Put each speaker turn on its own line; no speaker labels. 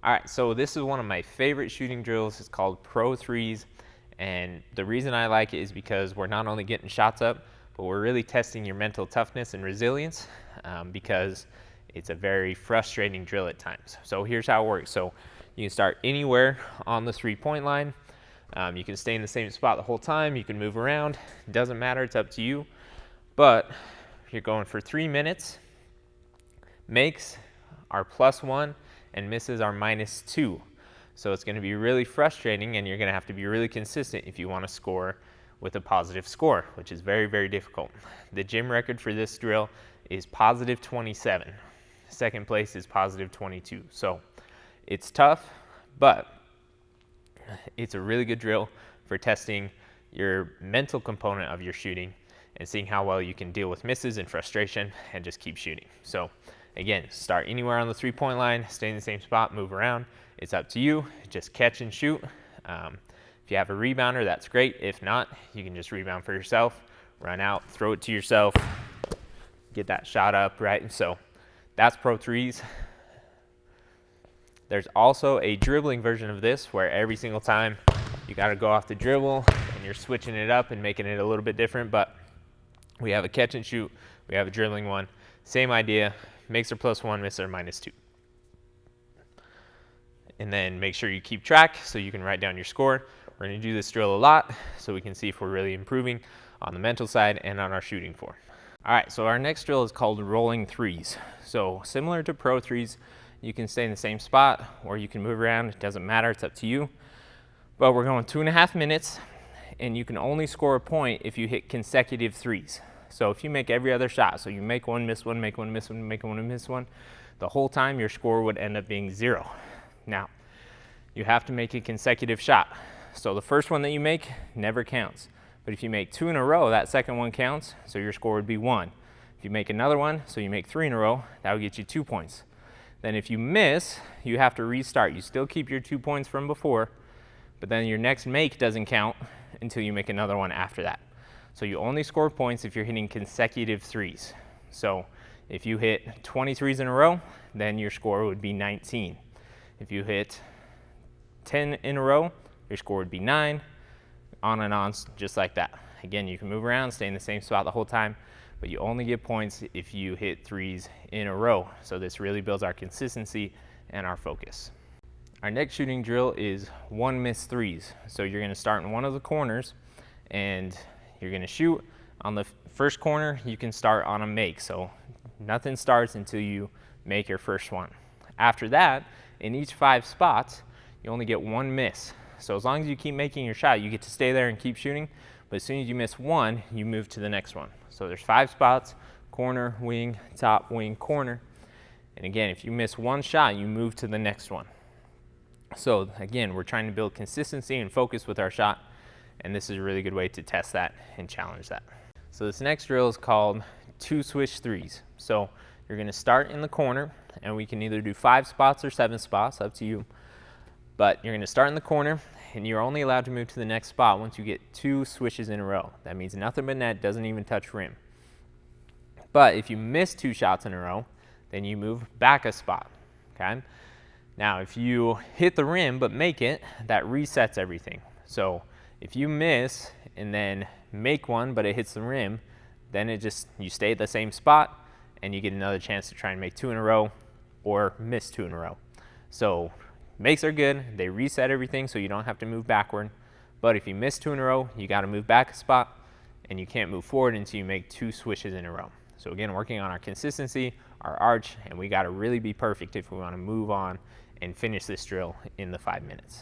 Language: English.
All right, so this is one of my favorite shooting drills. It's called Pro Threes, and the reason I like it is because we're not only getting shots up, but we're really testing your mental toughness and resilience, because it's a very frustrating drill at times. So here's how it works. So you can start anywhere on the 3-point line. You can stay in the same spot the whole time. You can move around. It doesn't matter. It's up to you. But you're going for 3 minutes. Makes are +1 and misses are -2. So it's going to be really frustrating, and you're going to have to be really consistent if you want to score with a positive score, which is very, very difficult. The gym record for this drill is +27. Second place is +22. So it's tough, but it's a really good drill for testing your mental component of your shooting and seeing how well you can deal with misses and frustration and just keep shooting. So again, start anywhere on the 3-point line, stay in the same spot, move around. It's up to you. Just catch and shoot. If you have a rebounder, that's great. If not, you can just rebound for yourself, run out, throw it to yourself, get that shot up, right? So that's Pro Threes. There's also a dribbling version of this where every single time you got to go off the dribble and you're switching it up and making it a little bit different, but we have a catch and shoot, we have a dribbling one. Same idea, makes are +1, misses are -2. And then make sure you keep track so you can write down your score. We're going to do this drill a lot so we can see if we're really improving on the mental side and on our shooting form. All right, so our next drill is called rolling threes. So similar to Pro Threes, you can stay in the same spot or you can move around. It doesn't matter, it's up to you. But we're going 2.5 minutes, and you can only score a point if you hit consecutive threes. So if you make every other shot, so you make one, miss one, make one, miss one, make one, and miss one, the whole time your score would end up being 0. Now, you have to make a consecutive shot. So the first one that you make never counts. But if you make 2 in a row, that second one counts, so your score would be 1. If you make another one, so you make 3 in a row, that would get you 2 points. Then if you miss, you have to restart. You still keep your 2 points from before, but then your next make doesn't count until you make another one after that. So you only score points if you're hitting consecutive threes. So if you hit 20 threes in a row, then your score would be 19. If you hit 10 in a row, your score would be 9, on and on, just like that. Again, you can move around, stay in the same spot the whole time, but you only get points if you hit threes in a row. So this really builds our consistency and our focus. Our next shooting drill is 1 miss threes. So you're going to start in one of the corners, and you're going to shoot. On the first corner, you can start on a make. So nothing starts until you make your first one. After that, in each 5 spots, you only get 1 miss. So as long as you keep making your shot, you get to stay there and keep shooting. But as soon as you miss one, you move to the next one. So there's 5 spots: corner, wing, top, wing, corner. And again, if you miss one shot, you move to the next one. So again, we're trying to build consistency and focus with our shot, and this is a really good way to test that and challenge that. So this next drill is called 2 swish threes. So you're going to start in the corner, and we can either do 5 spots or 7 spots, up to you. But you're going to start in the corner, and you're only allowed to move to the next spot once you get 2 swishes in a row. That means nothing but net, doesn't even touch rim. But if you miss 2 shots in a row, then you move back a spot, okay? Now, if you hit the rim but make it, that resets everything. So if you miss and then make one but it hits the rim, then you stay at the same spot and you get another chance to try and make 2 in a row or miss 2 in a row. So makes are good, they reset everything so you don't have to move backward. But if you miss 2 in a row, you gotta move back a spot, and you can't move forward until you make 2 swishes in a row. So again, working on our consistency, our arch, and we gotta really be perfect if we wanna move on and finish this drill in the 5 minutes.